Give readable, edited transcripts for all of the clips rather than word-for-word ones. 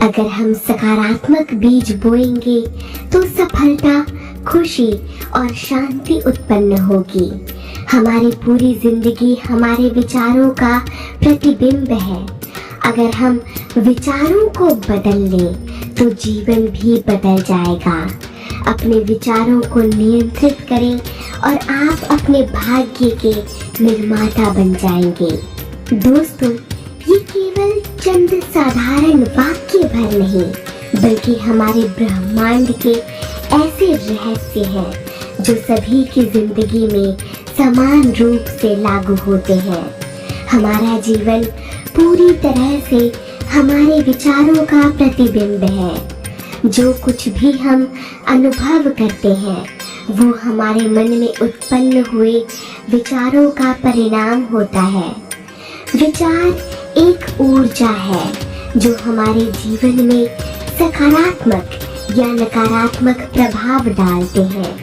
अगर हम सकारात्मक बीज बोएंगे तो सफलता, खुशी और शांति उत्पन्न होगी। हमारी पूरी जिंदगी हमारे विचारों का प्रतिबिंब है। अगर हम विचारों को बदल लें तो जीवन भी बदल जाएगा। अपने विचारों को नियंत्रित करें और आप अपने भाग्य के निर्माता बन जाएंगे। दोस्तों, ये केवल चंद साधारण वाक्य भर नहीं, बल्कि हमारे ब्रह्मांड के ऐसे रहस्य हैं जो सभी की जिंदगी में समान रूप से लागू होते हैं। हमारा जीवन पूरी तरह से हमारे विचारों का प्रतिबिंब है। जो कुछ भी हम अनुभव करते हैं वो हमारे मन में उत्पन्न हुए विचारों का परिणाम होता है। विचार एक ऊर्जा है जो हमारे जीवन में सकारात्मक या नकारात्मक प्रभाव डालते हैं।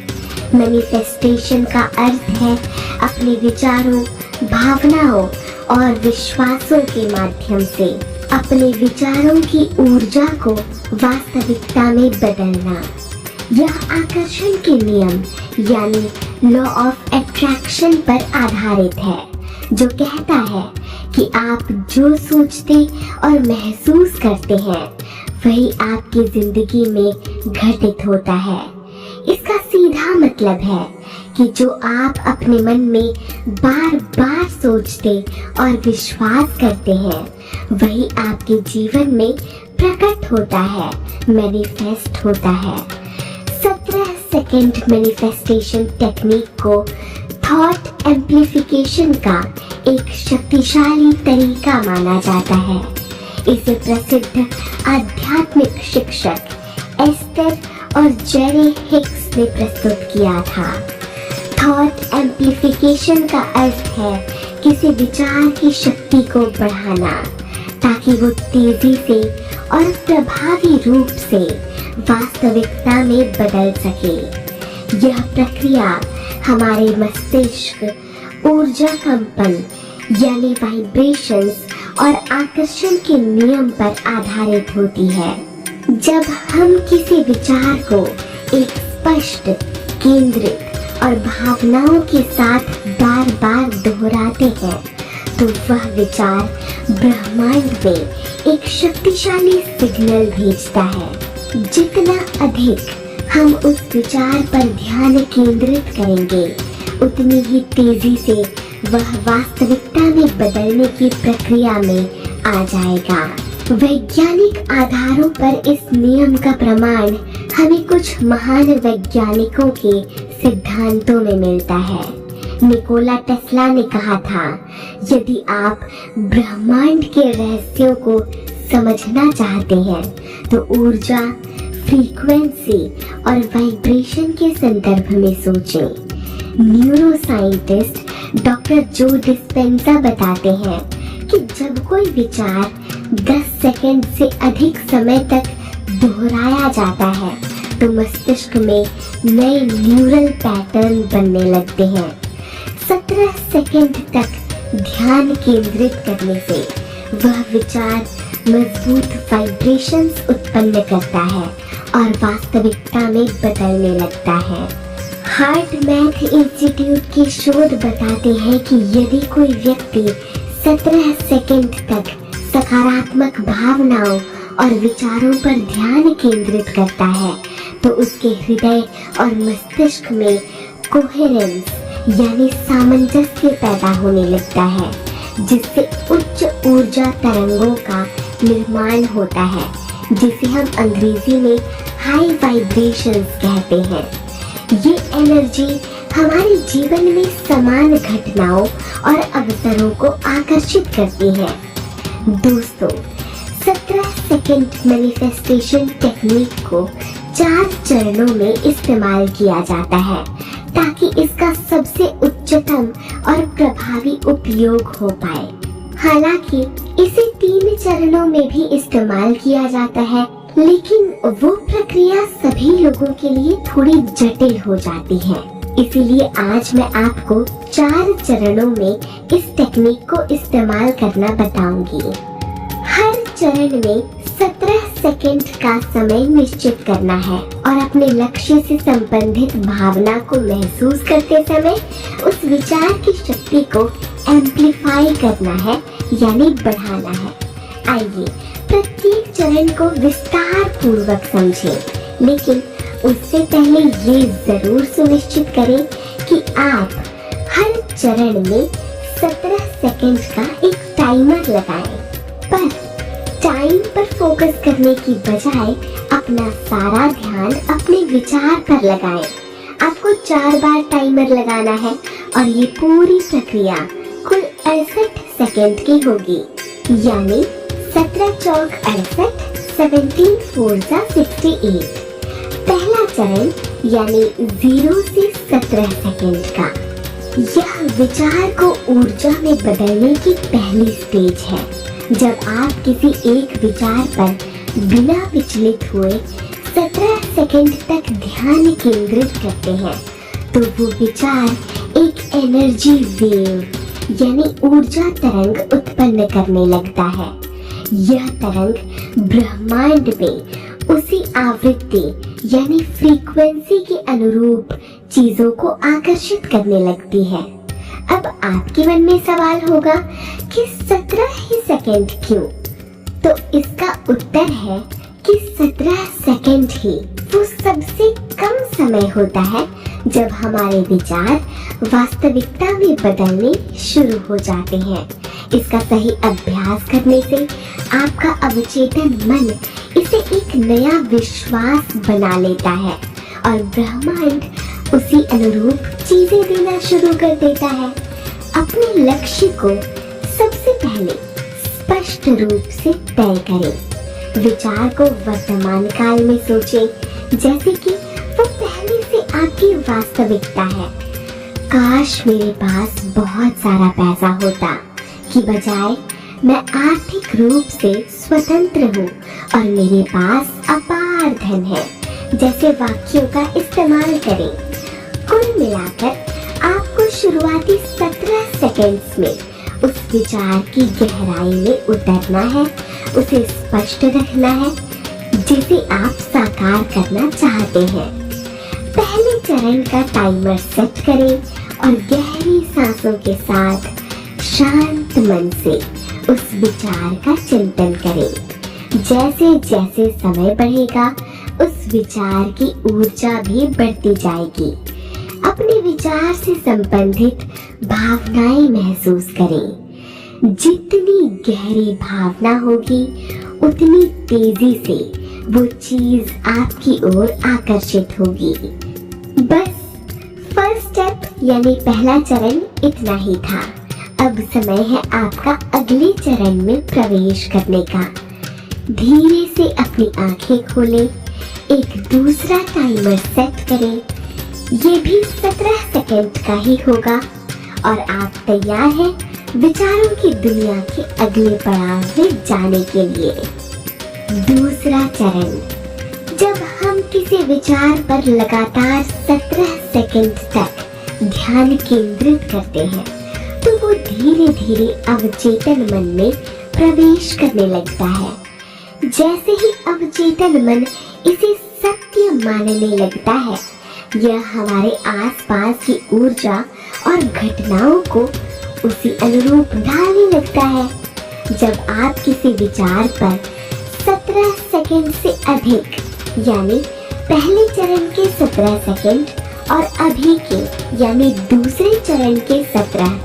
मैनिफेस्टेशन का अर्थ है अपने विचारों, भावनाओं और विश्वासों के माध्यम से अपने विचारों की ऊर्जा को वास्तविकता में बदलना। यह आकर्षण के नियम यानी लॉ ऑफ अट्रैक्शन पर आधारित है, जो कहता है कि आप जो सोचते और महसूस करते हैं वही आपकी जिंदगी में घटित होता है। इसका सीधा मतलब है कि जो आप अपने मन में बार बार सोचते और विश्वास करते हैं वही आपके जीवन में प्रकट होता है, मैनिफेस्ट होता है। 17 सेकंड मैनिफेस्टेशन टेक्निक को थॉट एम्प्लीफिकेशन का एक शक्तिशाली तरीका माना जाता है। इसे प्रसिद्ध आध्यात्मिक शिक्षक एस्टर और जेरे हिक्स ने प्रस्तुत किया था। थॉट एम्प्लीफिकेशन का अर्थ है किसी विचार की शक्ति को बढ़ाना ताकि वो तेजी से और प्रभावी रूप से वास्तविकता में बदल सके। यह प्रक्रिया हमारे मस्तिष्क, ऊर्जा कंपन यानी वाइब्रेशंस और आकर्षण के नियम पर आधारित होती है। जब हम किसी विचार को एक स्पष्ट, केंद्रित और भावनाओं के साथ बार बार दोहराते हैं तो वह विचार ब्रह्मांड में एक शक्तिशाली सिग्नल भेजता है। जितना अधिक हम उस विचार पर ध्यान केंद्रित करेंगे उतनी ही तेजी से वह वास्तविकता में बदलने की प्रक्रिया में आ जाएगा। वैज्ञानिक आधारों पर इस नियम का प्रमाण हमें कुछ महान वैज्ञानिकों के सिद्धांतों में मिलता है। निकोला टेस्ला ने कहा था, यदि आप ब्रह्मांड के रहस्यों को समझना चाहते हैं तो ऊर्जा, फ्रीक्वेंसी और वाइब्रेशन के संदर्भ में सोचें। न्यूरोसाइंटिस्ट डॉक्टर जो डिस्पेंजा बताते हैं कि जब कोई विचार 10 सेकंड से अधिक समय तक दोहराया जाता है तो मस्तिष्क में नए न्यूरल पैटर्न बनने लगते हैं। 17 सेकंड तक ध्यान केंद्रित करने से वह विचार मजबूत वाइब्रेशंस उत्पन्न करता है और वास्तविकता में बदलने लगता है। हार्ट मैथ इंस्टीट्यूट के शोध बताते हैं कि यदि कोई व्यक्ति 17 सेकंड तक सकारात्मक भावनाओं और विचारों पर ध्यान केंद्रित करता है तो उसके हृदय और मस्तिष्क में कोहेरेंस यानी सामंजस्य पैदा होने लगता है, जिससे उच्च ऊर्जा तरंगों का निर्माण होता है, जिसे हम अंग्रेजी में हाई वाइब्रेशंस कहते हैं। ये एनर्जी हमारे जीवन में समान घटनाओं और अवसरों को आकर्षित करती है। दोस्तों, 17 सेकंड मैनिफेस्टेशन टेक्निक को 4 चरणों में इस्तेमाल किया जाता है ताकि इसका सबसे उच्चतम और प्रभावी उपयोग हो पाए। हालांकि इसे 3 चरणों में भी इस्तेमाल किया जाता है, लेकिन वो प्रक्रिया सभी लोगों के लिए थोड़ी जटिल हो जाती है। इसीलिए आज मैं आपको 4 चरणों में इस टेक्निक को इस्तेमाल करना बताऊंगी। हर चरण में 17 सेकंड का समय निश्चित करना है और अपने लक्ष्य से संबंधित भावना को महसूस करते समय उस विचार की शक्ति को एम्प्लीफाई करना है यानी बढ़ाना है। आइए प्रत्येक चरण को विस्तार पूर्वक समझें, लेकिन उससे पहले ये जरूर सुनिश्चित करें कि आप हर चरण में 17 सेकंड का एक टाइमर लगाएं। पर टाइम पर फोकस करने की बजाय अपना सारा ध्यान अपने विचार पर लगाएं। आपको 4 बार टाइमर लगाना है और ये पूरी प्रक्रिया कुल 68 सेकंड की होगी, यानी 17 चौक 68, 17 4 68। पहला चरण यानी 0 से 17 सेकंड का, यह विचार को ऊर्जा में बदलने की पहली स्टेज है। जब आप किसी एक विचार पर बिना विचलित हुए 17 सेकंड तक ध्यान केंद्रित करते हैं तो वो विचार एक एनर्जी वेव यानी ऊर्जा तरंग उत्पन्न करने लगता है। यह तरंग ब्रह्मांड में उसी आवृत्ति यानी फ्रीक्वेंसी के अनुरूप चीजों को आकर्षित करने लगती है। अब आपके मन में सवाल होगा कि 17 ही सेकंड क्यों? तो इसका उत्तर है कि 17 सेकंड ही वो सबसे कम समय होता है जब हमारे विचार वास्तविकता में बदलने शुरू हो जाते हैं। इसका सही अभ्यास करने से आपका अवचेतन मन इसे एक नया विश्वास बना लेता है और ब्रह्मांड उसी अनुरूप चीजें देना शुरू कर देता है। अपने लक्ष्य को सबसे पहले स्पष्ट रूप से तय करें। विचार को वर्तमान काल में सोचें, जैसे कि वो पहले से आपकी वास्तविकता है। काश मेरे पास बहुत सारा पैसा होता कि बजाय मैं आर्थिक रूप से स्वतंत्र हूँ और मेरे पास अपार धन है जैसे वाक्यों का इस्तेमाल करें। कुल मिलाकर आपको शुरुआती 17 सेकंड्स में उस विचार की गहराई में उतरना है, उसे स्पष्ट रखना है जिसे आप साकार करना चाहते हैं। पहले चरण का टाइमर सेट करें और गहरी सांसों के साथ शांत मन से उस विचार का चिंतन करें। जैसे जैसे समय बढ़ेगा उस विचार की ऊर्जा भी बढ़ती जाएगी। अपने विचार से संबंधित भावनाएं महसूस करें। जितनी गहरी भावना होगी उतनी तेजी से वो चीज आपकी ओर आकर्षित होगी। बस फर्स्ट स्टेप यानी पहला चरण इतना ही था। अब समय है आपका अगले चरण में प्रवेश करने का। धीरे से अपनी आंखें खोलें, एक दूसरा टाइमर सेट करें। ये भी 17 सेकंड का ही होगा और आप तैयार हैं विचारों की दुनिया के अगले पड़ाव में जाने के लिए। दूसरा चरण, जब हम किसी विचार पर लगातार 17 सेकंड तक ध्यान केंद्रित करते हैं तो वो धीरे धीरे अवचेतन मन में प्रवेश करने लगता है। जैसे ही अवचेतन मन इसे सत्य मानने लगता है, यह हमारे आसपास की ऊर्जा और घटनाओं को उसी अनुरूप ढालने लगता है। जब आप किसी विचार पर 17 सेकंड से अधिक यानी पहले चरण के 17 सेकंड और अभी के यानी दूसरे चरण के 17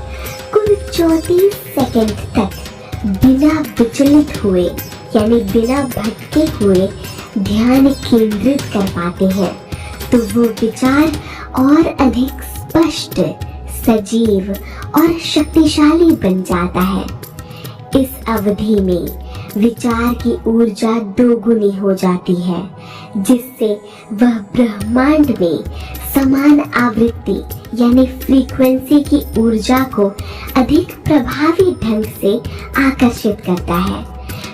कुल 34 सेकंड तक बिना विचलित हुए यानी बिना भटके हुए ध्यान केंद्रित कर पाते हैं तो वो विचार और अधिक स्पष्ट, सजीव और शक्तिशाली बन जाता है। इस अवधि में विचार की ऊर्जा दोगुनी हो जाती है, जिससे वह ब्रह्मांड में समान आवृत्ति यानी फ्रीक्वेंसी की ऊर्जा को अधिक प्रभावी ढंग से आकर्षित करता है।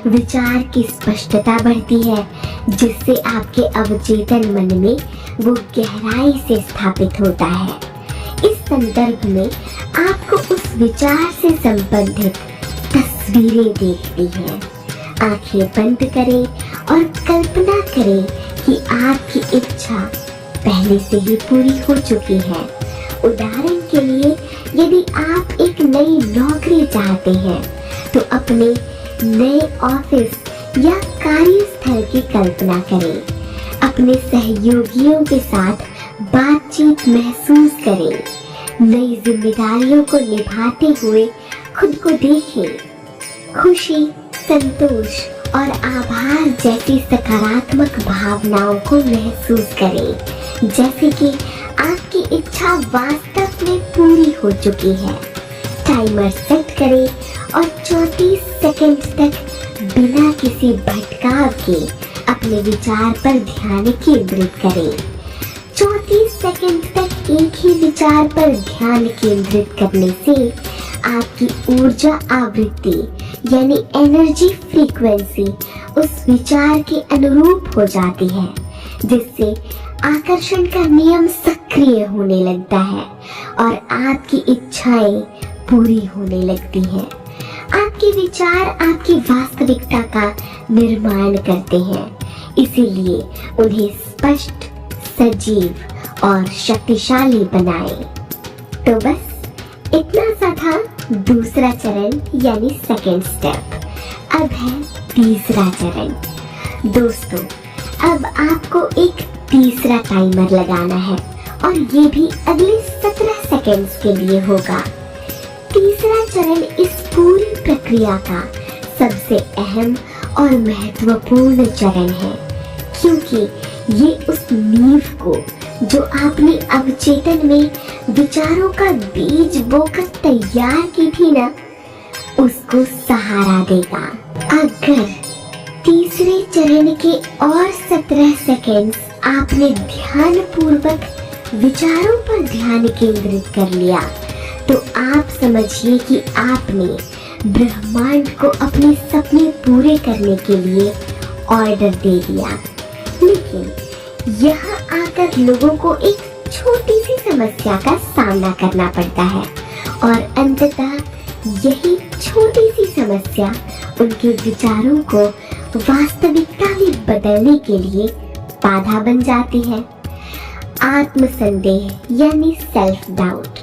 विचार की स्पष्टता बढ़ती है, जिससे आपके अवचेतन मन में वो गहराई से स्थापित होता है। इस संदर्भ में आपको उस विचार से संबंधित तस्वीरें देखती हैं। आंखें बंद करें और कल्पना करें कि आपकी इच्छा पहले से ही पूरी हो चुकी है। उदाहरण के लिए, यदि आप एक नई नौकरी चाहते हैं तो अपने नए ऑफिस या कार्यस्थल की कल्पना करें। अपने सहयोगियों के साथ बातचीत महसूस करें। नई जिम्मेदारियों को निभाते हुए खुद को देखें। खुशी, संतोष और आभार जैसी सकारात्मक भावनाओं को महसूस करें, जैसे कि आपकी इच्छा वास्तव में पूरी हो चुकी है। टाइमर सेट करें और 34 सेकंड तक बिना किसी भटकाव के अपने विचार पर ध्यान केंद्रित करें। 34 सेकंड तक एक ही विचार पर ध्यान केंद्रित करने से आपकी ऊर्जा आवृत्ति यानी एनर्जी फ्रीक्वेंसी उस विचार के अनुरूप हो जाती है, जिससे आकर्षण का नियम सक्रिय होने लगता है और आपकी इच्छाएं पूरी होने लगती हैं। आपके विचार आपकी वास्तविकता का निर्माण करते हैं, इसीलिए उन्हें स्पष्ट, सजीव और शक्तिशाली बनाएं। तो बस इतना सा था दूसरा चरण यानी सेकेंड स्टेप। अब है तीसरा चरण। दोस्तों, अब आपको एक तीसरा टाइमर लगाना है और ये भी अगले 17 सेकंड्स के लिए होगा। तीसरा चरण इस पूरी प्रक्रिया का सबसे अहम और महत्वपूर्ण चरण है, क्योंकि ये उस नींव को जो आपने अवचेतन में विचारों का बीज बोकर तैयार की थी ना, उसको सहारा देगा। अगर तीसरे चरण के और 17 सेकंड्स आपने ध्यान पूर्वक विचारों पर ध्यान केंद्रित कर लिया, तो आप समझिए कि आपने ब्रह्मांड को अपने सपने पूरे करने के लिए ऑर्डर दे दिया। लेकिन यहाँ आकर लोगों को एक छोटी सी समस्या का सामना करना पड़ता है और अंततः यही छोटी सी समस्या उनके विचारों को वास्तविकता में बदलने के लिए बाधा बन जाती है। आत्मसंदेह यानी सेल्फ डाउट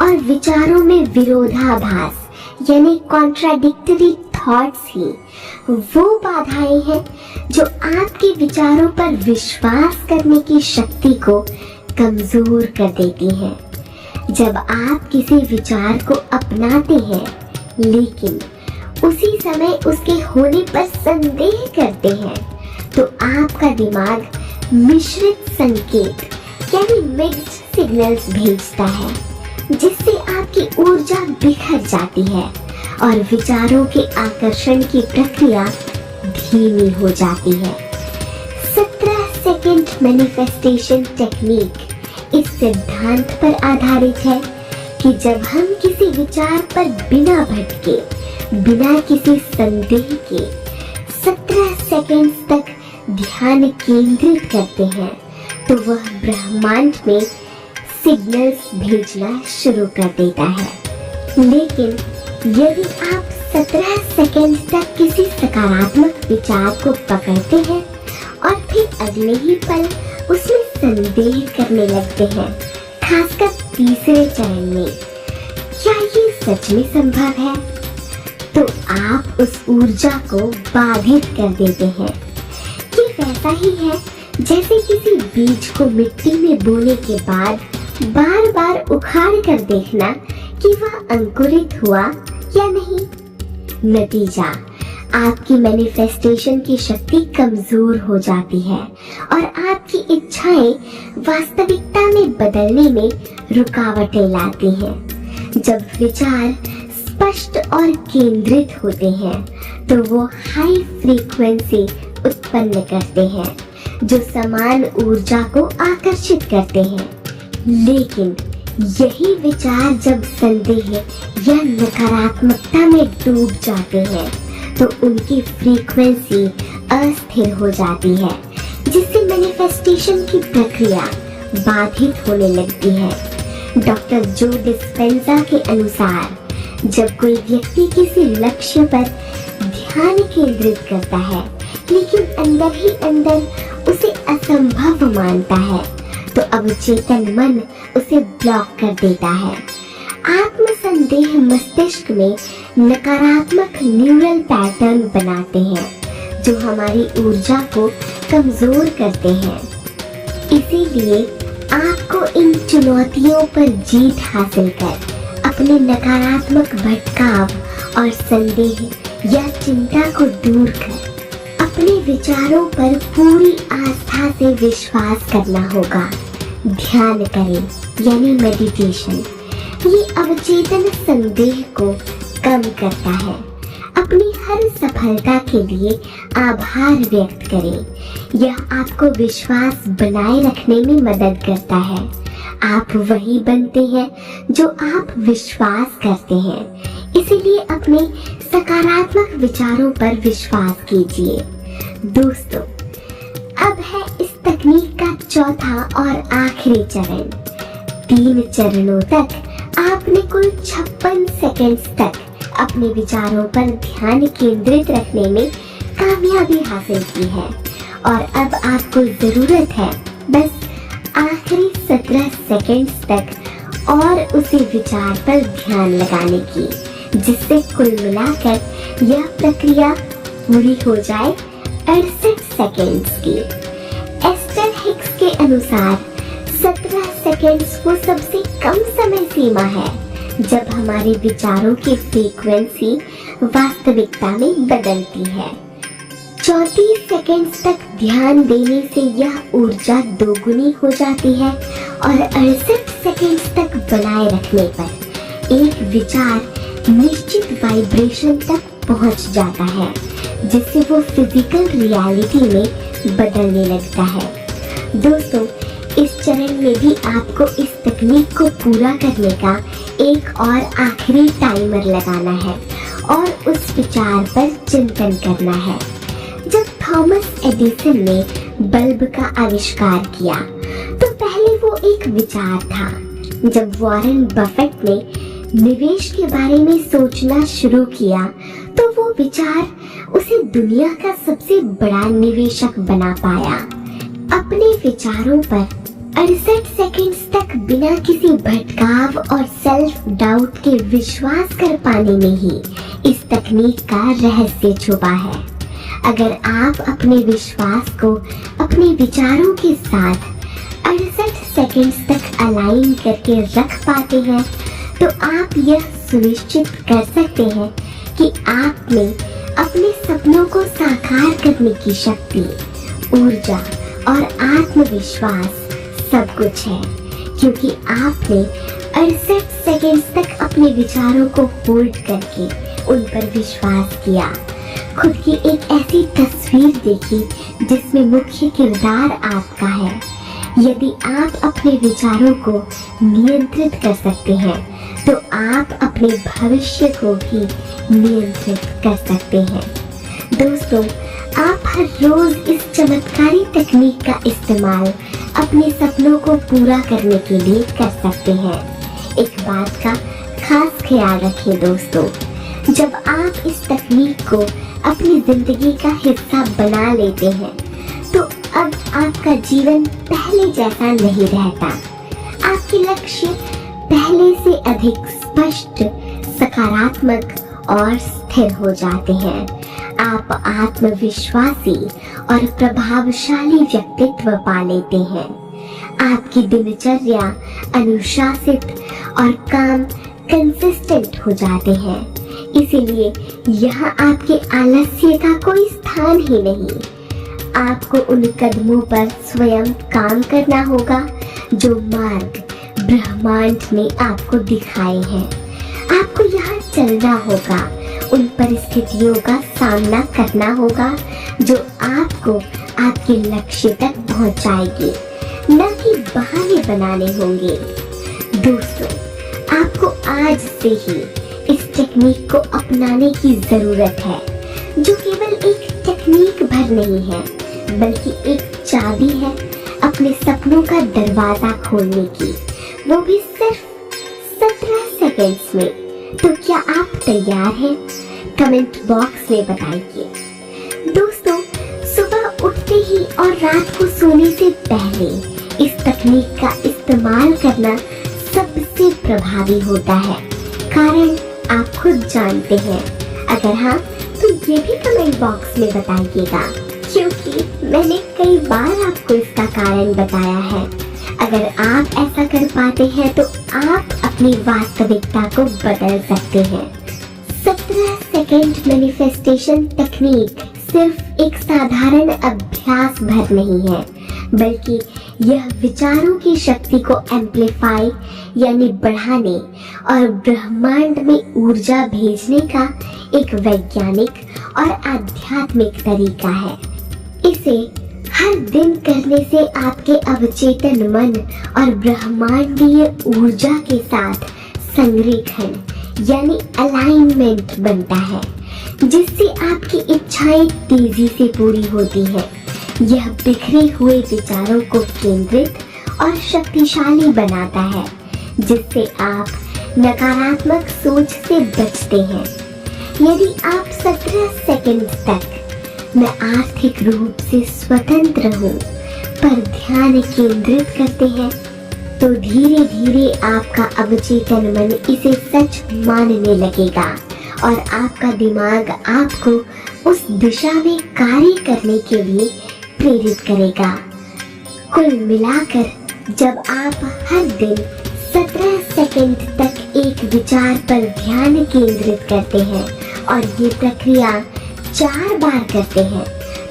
और विचारों में विरोधाभास यानी कॉन्ट्राडिक्टरी थॉट्स ही वो बाधाएं हैं जो आपके विचारों पर विश्वास करने की शक्ति को कमजोर कर देती हैं। जब आप किसी विचार को अपनाते हैं लेकिन उसी समय उसके होने पर संदेह करते हैं, तो आपका दिमाग मिश्रित संकेत यानी मिक्स्ड सिग्नल्स भेजता है, जिससे आपकी ऊर्जा बिखर जाती है और विचारों के आकर्षण की प्रक्रिया धीमी हो जाती है। 17 सेकंड मैनिफेस्टेशन टेक्निक इस सिद्धांत पर आधारित है कि जब हम किसी विचार पर बिना भटके, बिना किसी संदेह के 17 सेकंड तक ध्यान केंद्रित करते हैं, तो वह ब्रह्मांड में सिग्नल्स भेजना शुरू कर देता है। लेकिन यदि आप 17 सेकंड तक किसी सकारात्मक विचार को पकड़ते हैं और फिर अगले ही पल उसमें संदेह करने लगते हैं, खासकर तीसरे चरण में, क्या ये सच में संभव है? तो आप उस ऊर्जा को बाधित कर देते हैं। ये वैसा ही है जैसे किसी बीज को मिट्टी में बोने के बाद बार बार उखाड़ कर देखना कि वह अंकुरित हुआ या नहीं। नतीजा, आपकी मैनिफेस्टेशन की शक्ति कमजोर हो जाती है और आपकी इच्छाएं वास्तविकता में बदलने में रुकावटें लाती हैं। जब विचार स्पष्ट और केंद्रित होते हैं, तो वो हाई फ्रीक्वेंसी उत्पन्न करते हैं जो समान ऊर्जा को आकर्षित करते हैं। लेकिन यही विचार जब संदेह या नकारात्मकता में डूब जाते हैं, तो उनकी फ्रीक्वेंसी अस्थिर हो जाती है, जिससे मैनिफेस्टेशन की प्रक्रिया बाधित होने लगती है। डॉक्टर जो डिस्पेंजा के अनुसार, जब कोई व्यक्ति किसी लक्ष्य पर ध्यान केंद्रित करता है, लेकिन अंदर ही अंदर उसे असंभव मानता है, तो अवचेतन मन उसे ब्लॉक कर देता है। आत्मसंदेह मस्तिष्क में नकारात्मक न्यूरल पैटर्न बनाते हैं, जो हमारी ऊर्जा को कमजोर करते हैं। इसीलिए आपको इन चुनौतियों पर जीत हासिल कर अपने नकारात्मक भटकाव और संदेह या चिंता को दूर कर अपने विचारों पर पूरी आस्था से विश्वास करना होगा। ध्यान करें, यानी मेडिटेशन, ये अवचेतन संदेह को कम करता है। अपनी हर सफलता के लिए आभार व्यक्त करें। यह आपको विश्वास बनाए रखने में मदद करता है। आप वही बनते हैं जो आप विश्वास करते हैं। इसीलिए अपने सकारात्मक विचारों पर विश्वास कीजिए। दोस्तों, अब है इस तकनीक का चौथा और आखिरी चरण। 3 चरणों तक आपने कुल 56 सेकंड्स तक अपने विचारों पर ध्यान केंद्रित रखने में कामयाबी हासिल की है, और अब आपको जरूरत है बस आखिरी 17 सेकंड्स तक और उसी विचार पर ध्यान लगाने की, जिससे कुल मिलाकर यह प्रक्रिया पूरी हो जाए 68 सेकंड्स की। एस्टर हिक्स के अनुसार 17 सेकंड्स वो सबसे कम समय सीमा है जब हमारे विचारों की फ्रीक्वेंसी वास्तविकता में बदलती है। 34 सेकंड्स तक ध्यान देने से यह ऊर्जा दोगुनी हो जाती है, और 68 सेकंड्स तक बनाए रखने पर एक विचार निश्चित वाइब्रेशन तक पहुंच जाता है, जिससे वो फिजिकल रियलिटी में बदलने लगता है। दोस्तों, इस चरण में भी आपको इस तकनीक को पूरा करने का एक और आखिरी टाइमर लगाना है और उस विचार पर चिंतन करना है। जब थॉमस एडिसन ने बल्ब का आविष्कार किया तो पहले वो एक विचार था। जब वॉरेन बफेट ने निवेश के बारे में सोचना शुरू किया तो वो विचार उसे दुनिया का सबसे बड़ा निवेशक बना पाया। अपने विचारों पर 68 सेकंड्स तक बिना किसी भटकाव और सेल्फ डाउट के विश्वास कर पाने में ही इस तकनीक का रहस्य छुपा है। अगर आप अपने विश्वास को अपने विचारों के साथ 68 सेकंड्स तक अलाइन करके रख पाते हैं, तो आप यह सुनिश्चित कर सकते हैं कि आप में अपने सपनों को साकार करने की शक्ति, ऊर्जा और आत्मविश्वास सब कुछ है, क्योंकि आपने 68 सेकंड्स तक अपने विचारों को होल्ड करके उन पर विश्वास किया। खुद की एक ऐसी तस्वीर देखी जिसमें मुख्य किरदार आपका है। यदि आप अपने विचारों को नियंत्रित कर सकते हैं, तो आप अपने भविष्य को भी नियंत्रित कर सकते हैं। दोस्तों, आप हर रोज इस चमत्कारी तकनीक का इस्तेमाल अपने सपनों को पूरा करने के लिए कर सकते हैं। एक बात का खास ख्याल रखें दोस्तों, जब आप इस तकनीक को अपनी जिंदगी का हिस्सा बना लेते हैं, तो अब आपका जीवन पहले जैसा नहीं रहता। आपके लक्ष्य पहले से अधिक स्पष्ट, सकारात्मक और स्थिर हो जाते हैं। आप आत्मविश्वासी और प्रभावशाली व्यक्तित्व पा लेते हैं। आपकी दिनचर्या अनुशासित और काम कंसिस्टेंट हो जाते हैं। इसीलिए यहाँ आपके आलस्य का कोई स्थान ही नहीं। आपको उन कदमों पर स्वयं काम करना होगा जो मार्ग ब्रह्मांड ने आपको दिखाए हैं। आपको यहाँ चलना होगा, उन परिस्थितियों का सामना करना होगा जो आपको आपके लक्ष्य तक पहुँचाएगी, न कि बहाने बनाने होंगे। दोस्तों, आपको आज से ही इस टेक्निक को अपनाने की जरूरत है, जो केवल एक टेक्निक भर नहीं है, बल्कि एक चाबी है अपने सपनों का दरवाजा खोलने की, वो भी सिर्फ 17 सेकंड्स में। तो क्या आप तैयार हैं? कमेंट बॉक्स में बताइए। दोस्तों, सुबह उठते ही और रात को सोने से पहले इस तकनीक का इस्तेमाल करना सबसे प्रभावी होता है, कारण आप खुद जानते हैं। अगर हाँ, तो ये भी कमेंट बॉक्स में बताइएगा, क्योंकि मैंने कई बार आपको इसका कारण बताया है। अगर आप ऐसा कर पाते हैं तो आप अपनी वास्तविकता को बदल सकते हैं। 17 सेकंड मैनिफेस्टेशन तकनीक सिर्फ एक साधारण अभ्यास भर नहीं है, बल्कि यह विचारों की शक्ति को एम्पलीफाई यानी बढ़ाने और ब्रह्मांड में ऊर्जा भेजने का एक वैज्ञानिक और आध्यात्मिक तरीका है। इसे हर दिन करने से आपके अवचेतन मन और ब्रह्मांडीय ऊर्जा के साथ संरेखन यानी अलाइनमेंट बनता है, जिससे आपकी इच्छाएं तेजी से पूरी होती हैं। यह बिखरे हुए विचारों को केंद्रित और शक्तिशाली बनाता है, जिससे आप नकारात्मक सोच से बचते हैं। यदि आप 17 सेकंड तक मैं आर्थिक रूप से स्वतंत्र हूँ पर ध्यान केंद्रित करते हैं, तो धीरे धीरे आपका अवचेतन मन इसे सच मानने लगेगा और आपका दिमाग आपको उस दिशा में कार्य करने के लिए प्रेरित करेगा। कुल मिलाकर जब आप हर दिन 17 सेकंड तक एक विचार पर ध्यान केंद्रित करते हैं और ये प्रक्रिया 4 बार करते हैं,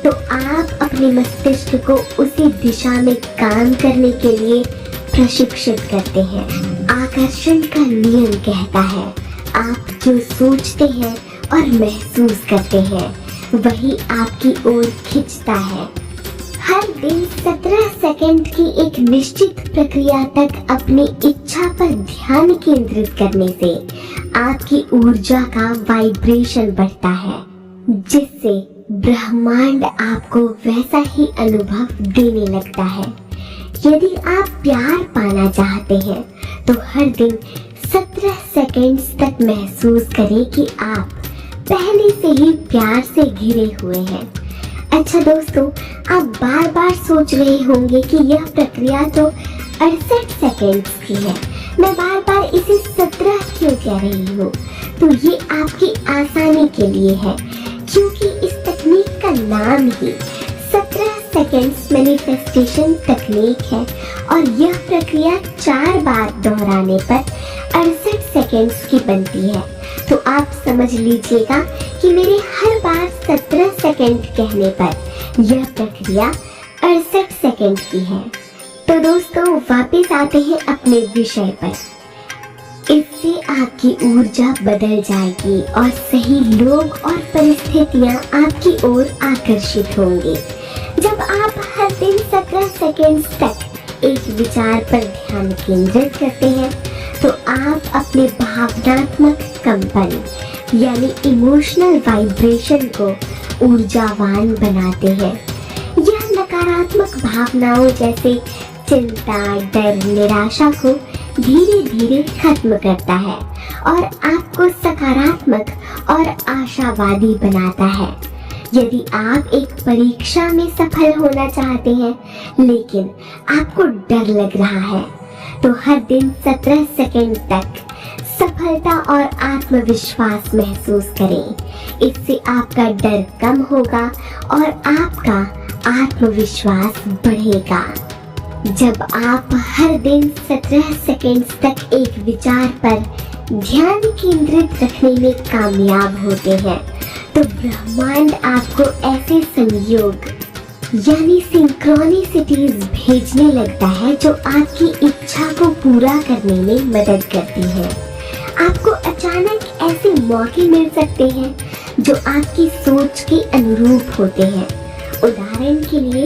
तो आप अपने मस्तिष्क को उसी दिशा में काम करने के लिए प्रशिक्षित करते हैं। आकर्षण का नियम कहता है, आप जो सोचते हैं और महसूस करते हैं वही आपकी ओर खींचता है। हर दिन 17 सेकंड की एक निश्चित प्रक्रिया तक अपनी इच्छा पर ध्यान केंद्रित करने से आपकी ऊर्जा का वाइब्रेशन बढ़ता है, जिससे ब्रह्मांड आपको वैसा ही अनुभव देने लगता है। यदि आप प्यार पाना चाहते हैं तो हर दिन 17 सेकंड्स तक महसूस करें कि आप पहले से ही प्यार से घिरे हुए हैं। अच्छा दोस्तों, आप बार बार सोच रहे होंगे कि यह प्रक्रिया तो 68 सेकंड्स की है, मैं बार बार इसे 17 क्यों कह रही हूँ। तो ये आपकी आसानी के लिए है, क्योंकि इस तकनीक का नाम ही 17 सेकंड्स मैनिफेस्टेशन तकनीक है और यह प्रक्रिया 4 बार दोहराने पर 68 सेकंड्स की बनती है। तो आप समझ लीजिएगा कि मेरे हर बार 17 सेकंड कहने पर यह प्रक्रिया 68 सेकंड की है। तो दोस्तों, वापस आते हैं अपने विषय पर। इससे आपकी ऊर्जा बदल जाएगी और सही लोग और परिस्थितियां आपकी ओर आकर्षित होंगे। जब आप हर दिन 17 सेकंड तक एक विचार पर ध्यान केंद्रित करते हैं, तो आप अपने भावनात्मक कंपन यानी इमोशनल वाइब्रेशन को ऊर्जावान बनाते हैं। यह नकारात्मक भावनाओं जैसे चिंता, डर, निराशा को धीरे धीरे खत्म करता है और आपको सकारात्मक और आशावादी बनाता है। यदि आप एक परीक्षा में सफल होना चाहते हैं लेकिन आपको डर लग रहा है, तो हर दिन 17 सेकंड तक सफलता और आत्मविश्वास महसूस करें। इससे आपका डर कम होगा और आपका आत्मविश्वास बढ़ेगा। जब आप हर दिन 17 सेकंड तक एक विचार पर ध्यान केंद्रित रखने में कामयाब होते हैं, तो ब्रह्मांड आपको ऐसे संयोग यानी सिंक्रोनिसिटीज भेजने लगता है जो आपकी इच्छा को पूरा करने में मदद करती है। आपको अचानक ऐसे मौके मिल सकते हैं जो आपकी सोच के अनुरूप होते हैं। उदाहरण के लिए,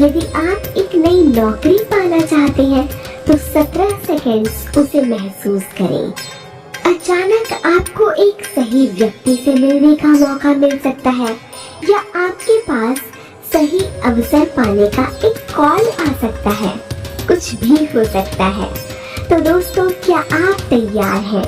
यदि आप एक नई नौकरी पाना चाहते हैं तो 17 सेकंड्स उसे महसूस करें। अचानक आपको एक सही व्यक्ति से मिलने का मौका मिल सकता है या आपके पास सही अवसर पाने का एक कॉल आ सकता है। कुछ भी हो सकता है। तो दोस्तों, क्या आप तैयार हैं